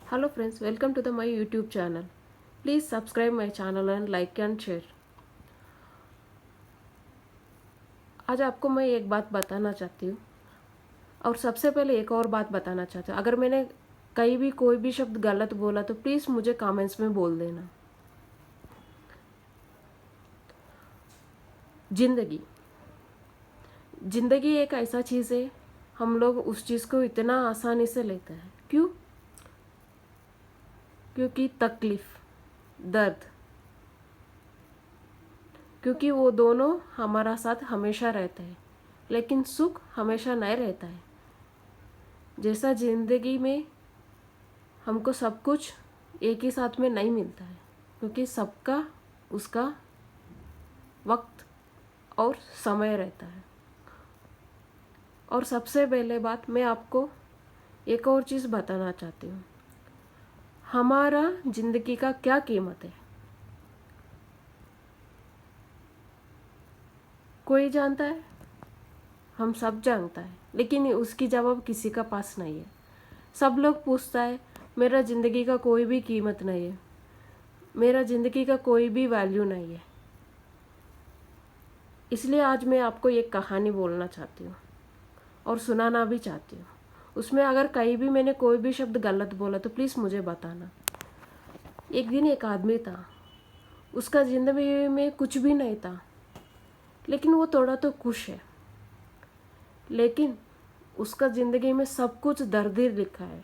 Hello friends, welcome to my YouTube channel. Please subscribe my channel and like and share. आज आपको मैं एक बात बताना चाहती हूँ और सबसे पहले एक और बात बताना चाहती हूँ। अगर मैंने कहीं भी कोई भी शब्द गलत बोला तो प्लीज़ मुझे कमेंट्स में बोल देना। जिंदगी जिंदगी एक ऐसा चीज़ है, हम लोग उस चीज़ को इतना आसानी से लेते हैं। क्यों? क्योंकि तकलीफ़, दर्द, क्योंकि वो दोनों हमारा साथ हमेशा रहते हैं, लेकिन सुख हमेशा नहीं रहता है। जैसा ज़िंदगी में हमको सब कुछ एक ही साथ में नहीं मिलता है, क्योंकि सबका उसका वक्त और समय रहता है। और सबसे पहले बात मैं आपको एक और चीज़ बताना चाहती हूँ। हमारा ज़िंदगी का क्या कीमत है? कोई जानता है? हम सब जानता है, लेकिन उसकी जवाब किसी का पास नहीं है। सब लोग पूछता है, मेरा ज़िंदगी का कोई भी कीमत नहीं है, मेरा ज़िंदगी का कोई भी वैल्यू नहीं है। इसलिए आज मैं आपको एक कहानी बोलना चाहती हूँ और सुनाना भी चाहती हूँ। उसमें अगर कहीं भी मैंने कोई भी शब्द गलत बोला तो प्लीज़ मुझे बताना। एक दिन एक आदमी था, उसका ज़िंदगी में कुछ भी नहीं था, लेकिन वो थोड़ा तो खुश है। लेकिन उसका ज़िंदगी में सब कुछ दर्द ही लिखा है।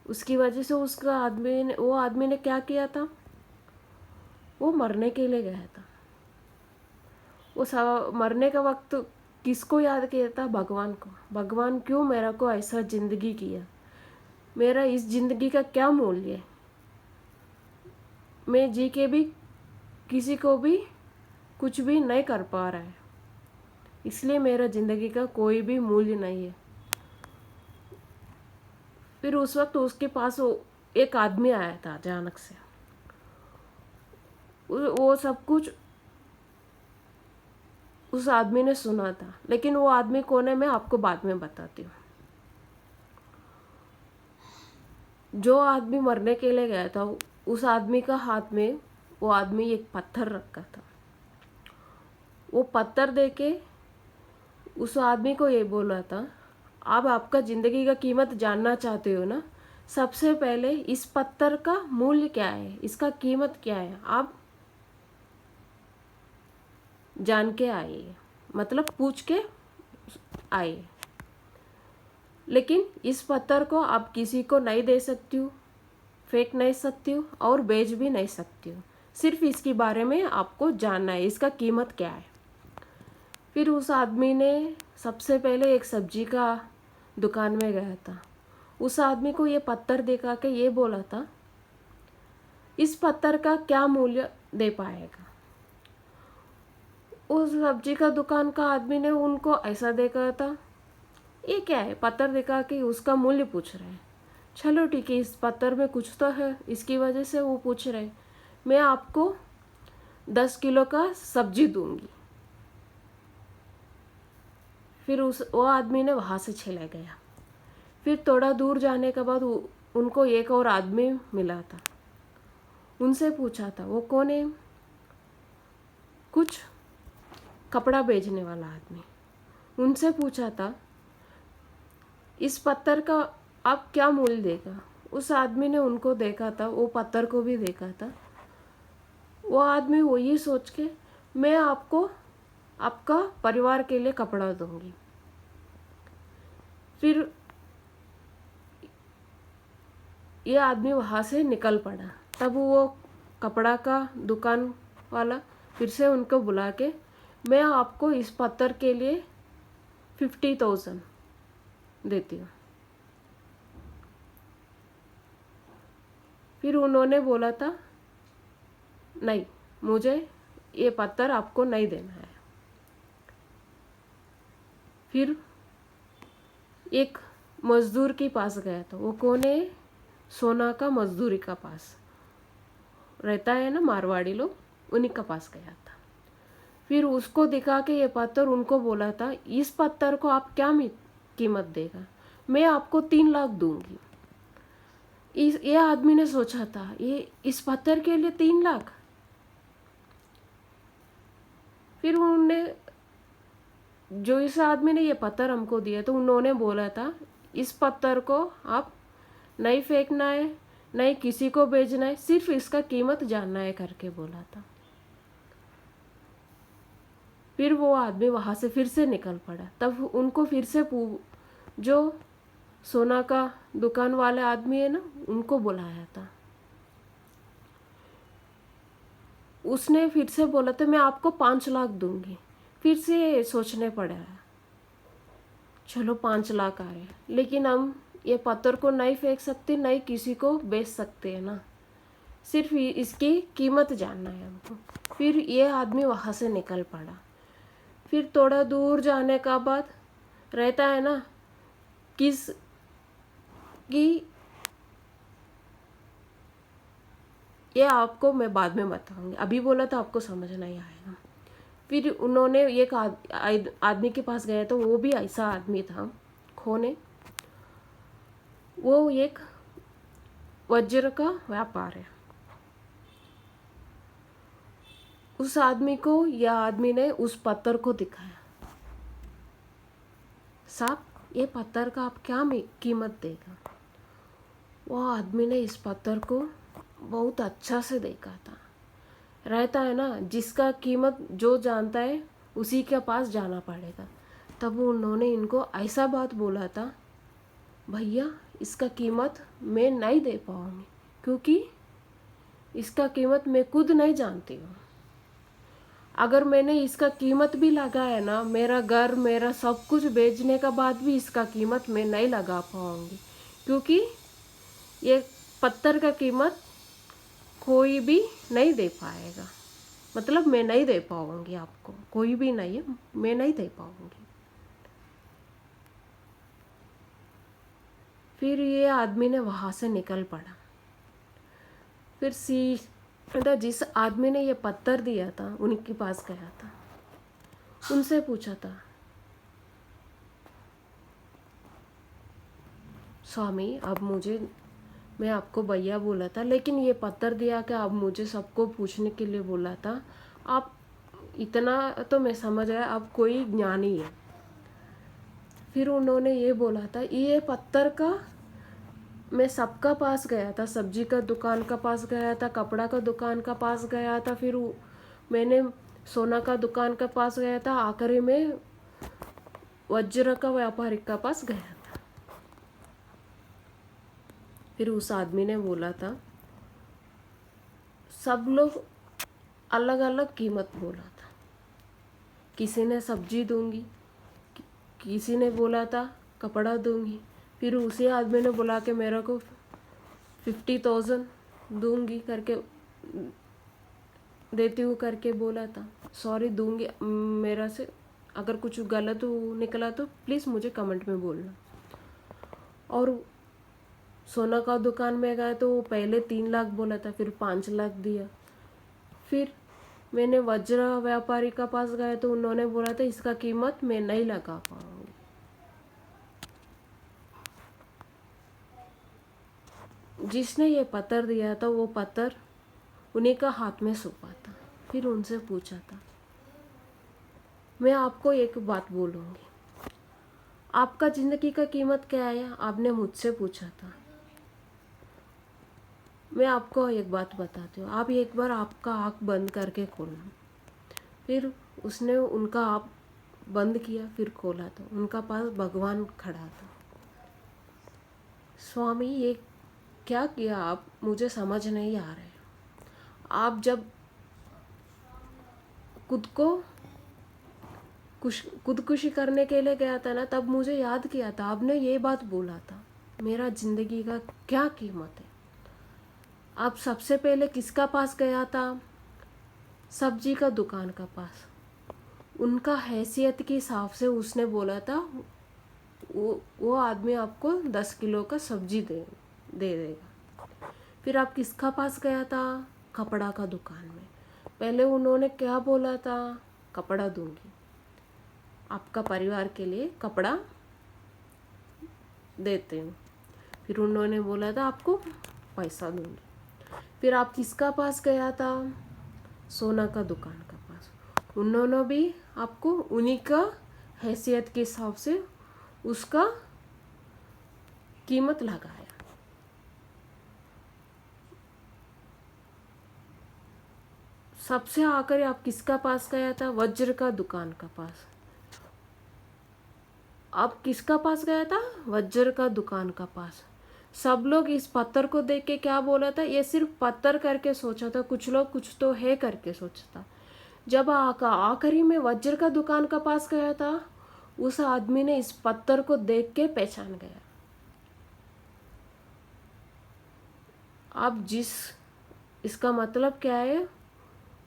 उसकी वजह से वो आदमी ने क्या किया था? वो मरने के लिए गया था। मरने का वक्त किसको याद किया था? भगवान को। भगवान क्यों मेरा को ऐसा ज़िंदगी किया? मेरा इस ज़िंदगी का क्या मूल्य है? मैं जी के भी किसी को भी कुछ भी नहीं कर पा रहा है, इसलिए मेरा ज़िंदगी का कोई भी मूल्य नहीं है। फिर उस वक्त उसके पास एक आदमी आया था अचानक से। वो सब कुछ उस आदमी ने सुना था, लेकिन वो आदमी कौन है मैं आपको बाद में बताती हूँ। जो आदमी मरने के लिए गया था, उस आदमी का हाथ में वो आदमी एक पत्थर रखा था। वो पत्थर देके उस आदमी को ये बोला था, आप आपका ज़िंदगी का कीमत जानना चाहते हो ना? सबसे पहले इस पत्थर का मूल्य क्या है, इसका कीमत क्या है, आप जान के आइए, मतलब पूछ के आइए। लेकिन इस पत्थर को आप किसी को नहीं दे सकती हो, फेंक नहीं सकती हो और बेच भी नहीं सकती हो। सिर्फ इसके बारे में आपको जानना है, इसका कीमत क्या है। फिर उस आदमी ने सबसे पहले एक सब्जी का दुकान में गया था। उस आदमी को ये पत्थर दिखा के ये बोला था, इस पत्थर का क्या मूल्य दे पाएगा? उस सब्जी का दुकान का आदमी ने उनको ऐसा देखा था, ये क्या है? पत्थर दिखा के उसका मूल्य पूछ रहे हैं। चलो ठीक है, इस पत्थर में कुछ तो है, इसकी वजह से वो पूछ रहे हैं। मैं आपको 10 किलो का सब्जी दूंगी। फिर वो आदमी ने वहाँ से चला गया। फिर थोड़ा दूर जाने के बाद उनको एक और आदमी मिला था। उनसे पूछा था, वो कौन है? कुछ कपड़ा बेचने वाला आदमी। उनसे पूछा था, इस पत्थर का आप क्या मूल्य देगा? उस आदमी ने उनको देखा था, वो पत्थर को भी देखा था। वो आदमी वही सोच के, मैं आपको आपका परिवार के लिए कपड़ा दूंगी। फिर ये आदमी वहाँ से निकल पड़ा। तब वो कपड़ा का दुकान वाला फिर से उनको बुला के, मैं आपको इस पत्थर के लिए 50,000 देती हूँ। फिर उन्होंने बोला था, नहीं, मुझे ये पत्थर आपको नहीं देना है। फिर एक मजदूर के पास गया था। वो कौन है? सोना का मजदूरी का पास रहता है ना, मारवाड़ी लोग, उन्हीं का पास गया था। फिर उसको दिखा के ये पत्थर उनको बोला था, इस पत्थर को आप क्या कीमत देगा? मैं आपको 3 लाख दूंगी। ये आदमी ने सोचा था ये इस पत्थर के लिए 3 लाख। फिर उन्होंने, जो इस आदमी ने ये पत्थर हमको दिया तो उन्होंने बोला था इस पत्थर को आप नहीं फेंकना है, नहीं किसी को बेचना है, सिर्फ इसका कीमत जानना है करके बोला था। फिर वो आदमी वहाँ से फिर से निकल पड़ा। तब उनको फिर से जो सोना का दुकान वाले आदमी है ना, उनको बुलाया था। उसने फिर से बोला था मैं आपको 5 लाख दूंगी। फिर से सोचने पड़ा, चलो 5 लाख आ रहे हैं, लेकिन हम ये पत्थर को नहीं फेंक सकते, नहीं किसी को बेच सकते हैं ना, सिर्फ इसकी कीमत जानना है हमको। फिर ये आदमी वहाँ से निकल पड़ा। फिर थोड़ा दूर जाने का बाद रहता है ना किस कि ये आपको मैं बाद में बताऊंगी, अभी बोला तो आपको समझ नहीं आएगा। फिर उन्होंने एक आदमी के पास गया तो वो भी ऐसा आदमी था खोने, वो एक वज्र का व्यापार है। उस आदमी को यह आदमी ने उस पत्थर को दिखाया, साहब ये पत्थर का आप क्या कीमत देगा। वो आदमी ने इस पत्थर को बहुत अच्छा से देखा था। रहता है ना जिसका कीमत जो जानता है उसी के पास जाना पड़ेगा। तब उन्होंने इनको ऐसा बात बोला था, भैया इसका कीमत मैं नहीं दे पाऊंगी, क्योंकि इसका कीमत मैं खुद नहीं जानती हूँ। अगर मैंने इसका कीमत भी लगाया ना, मेरा घर मेरा सब कुछ बेचने का बाद भी इसका कीमत मैं नहीं लगा पाऊंगी, क्योंकि ये पत्थर का कीमत कोई भी नहीं दे पाएगा। मतलब मैं नहीं दे पाऊंगी, आपको कोई भी नहीं है, मैं नहीं दे पाऊंगी। फिर ये आदमी ने वहाँ से निकल पड़ा। फिर सीधा जिस आदमी ने ये पत्थर दिया था उनके पास गया था, उनसे पूछा था, स्वामी अब मैं आपको भैया बोला था, लेकिन ये पत्थर दिया कि आप मुझे सबको पूछने के लिए बोला था। आप इतना तो मैं समझ आया, आप कोई ज्ञानी है। फिर उन्होंने ये बोला था ये पत्थर का मैं सबका पास गया था, सब्जी का दुकान का पास गया था, कपड़ा का दुकान का पास गया था, फिर मैंने सोना का दुकान का पास गया था, आखिरी में वज्र का व्यापारी का पास गया था। फिर उस आदमी ने बोला था, सब लोग अलग अलग कीमत बोला था। किसी ने सब्जी दूंगी, किसी ने बोला था कपड़ा दूंगी, फिर उसी आदमी ने बोला कि मेरे को 50,000 दूंगी करके देती हूँ करके बोला था। सॉरी दूंगी, मेरा से अगर कुछ गलत निकला तो प्लीज़ मुझे कमेंट में बोलना। और सोना का दुकान में गए तो वो पहले 3 लाख बोला था, फिर 5 लाख दिया। फिर मैंने वज्र व्यापारी का पास गया तो उन्होंने बोला था इसका कीमत मैं नहीं लगा पाऊंगी। जिसने ये पत्थर दिया था वो पत्थर उन्हीं का हाथ में सौंपा था। फिर उनसे पूछा था, मैं आपको एक बात बोलूँगी, आपका ज़िंदगी का कीमत क्या है, आपने मुझसे पूछा था। मैं आपको एक बात बताती हूँ, आप एक बार आपका आँख बंद करके खोलना। फिर उसने उनका आँख बंद किया, फिर खोला तो उनका पास भगवान खड़ा था। स्वामी ये क्या किया आप, मुझे समझ नहीं आ रहा है। आप जब खुदकुशी करने के लिए गया था ना, तब मुझे याद किया था, आपने ये बात बोला था मेरा ज़िंदगी का क्या कीमत है। आप सबसे पहले किसका पास गया था, सब्जी का दुकान का पास। उनका हैसियत के हिसाब से उसने बोला था वो आदमी आपको 10 किलो का सब्जी दे देगा। फिर आप किसका पास गया था, कपड़ा का दुकान में। पहले उन्होंने क्या बोला था, कपड़ा दूंगी, आपका परिवार के लिए कपड़ा देते हूँ। फिर उन्होंने बोला था आपको पैसा दूंगी। फिर आप किसका पास गया था? सोना का दुकान का पास। उन्होंने भी आपको उन्हीं का हैसियत के हिसाब से उसका कीमत लगाया। सबसे आकर आप किसका पास गया था? वज्र का दुकान का पास। आप किसका पास गया था? वज्र का दुकान का पास। सब लोग इस पत्थर को देख के क्या बोला था? ये सिर्फ पत्थर करके सोचा था, कुछ लोग कुछ तो है करके सोचा था। जब आखिरी में वज्र का दुकान का पास गया था, उस आदमी ने इस पत्थर को देख के पहचान गया। आप इसका मतलब क्या है?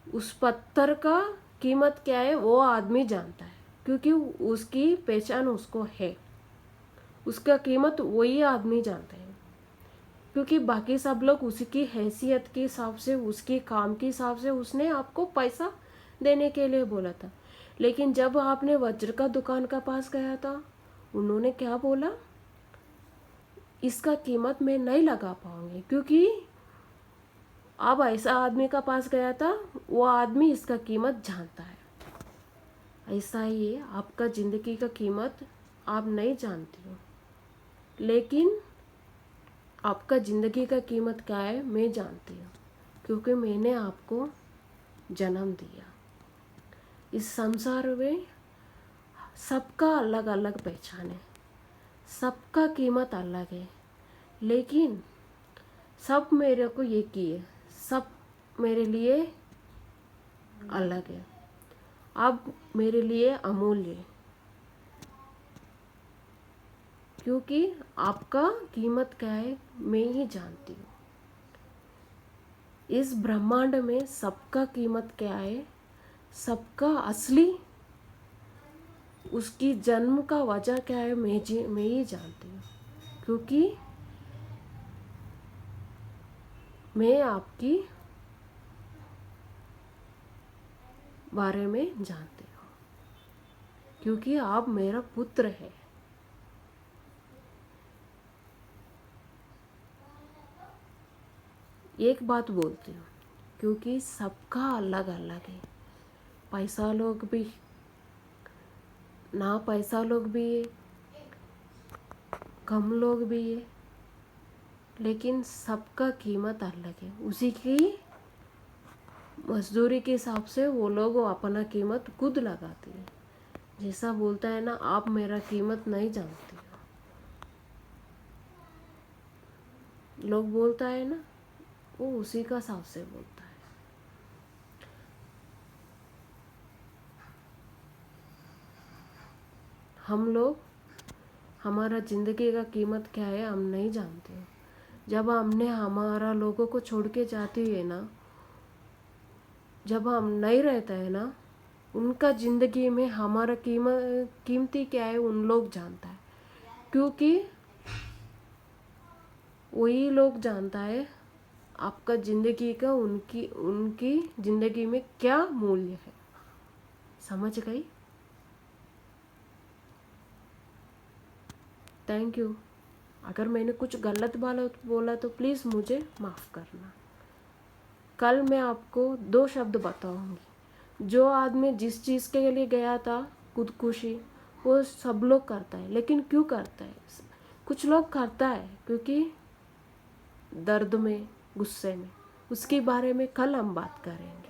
उस पत्थर का कीमत क्या है वो आदमी जानता है, क्योंकि उसकी पहचान उसको है। उसका कीमत वही आदमी जानता है, क्योंकि बाकी सब लोग उसकी हैसियत के हिसाब से, उसके काम के हिसाब से उसने आपको पैसा देने के लिए बोला था। लेकिन जब आपने वज्र का दुकान का पास गया था, उन्होंने क्या बोला? इसका कीमत मैं नहीं लगा पाऊंगी, क्योंकि अब ऐसा आदमी का पास गया था, वो आदमी इसका कीमत जानता है। ऐसा ही है, आपका ज़िंदगी का कीमत आप नहीं जानती हो, लेकिन आपका ज़िंदगी का कीमत क्या है मैं जानती हूँ, क्योंकि मैंने आपको जन्म दिया। इस संसार में सबका अलग अलग पहचान है, सबका कीमत अलग है, लेकिन सब मेरे को एक ही है, सब मेरे लिए अलग है। अब मेरे लिए अमूल्य है, क्योंकि आपका कीमत क्या है मैं ही जानती हूँ। इस ब्रह्मांड में सबका कीमत क्या है, सबका असली उसकी जन्म का वजह क्या है मैं ही जानती हूँ, क्योंकि मैं आपकी बारे में जानती हूँ, क्योंकि आप मेरा पुत्र है। एक बात बोलती हूँ, क्योंकि सबका अलग अलग है। पैसा लोग भी ना, पैसा लोग भी है, कम लोग भी है, लेकिन सबका कीमत अलग है। उसी की मजदूरी के हिसाब से वो लोग अपना कीमत खुद लगाते हैं। जैसा बोलता है ना, आप मेरा कीमत नहीं जानते हो, लोग बोलता है ना, वो उसी का हिसाब से बोलता है। हम लोग हमारा ज़िंदगी का कीमत क्या है हम नहीं जानते। जब हमने हमारा लोगों को छोड़ के जाती है ना, जब हम नहीं रहता है ना, उनका ज़िंदगी में हमारा कीमती क्या है उन लोग जानता है, क्योंकि वही लोग जानता है आपका ज़िंदगी का उनकी उनकी ज़िंदगी में क्या मूल्य है। समझ गई? Thank you. अगर मैंने कुछ गलत बोला तो प्लीज़ मुझे माफ़ करना। कल मैं आपको 2 शब्द बताऊंगी। जो आदमी जिस चीज़ के लिए गया था, खुदकुशी, वो सब लोग करता है, लेकिन क्यों करता है? कुछ लोग करता है क्योंकि दर्द में, गुस्से में। उसके बारे में कल हम बात करेंगे।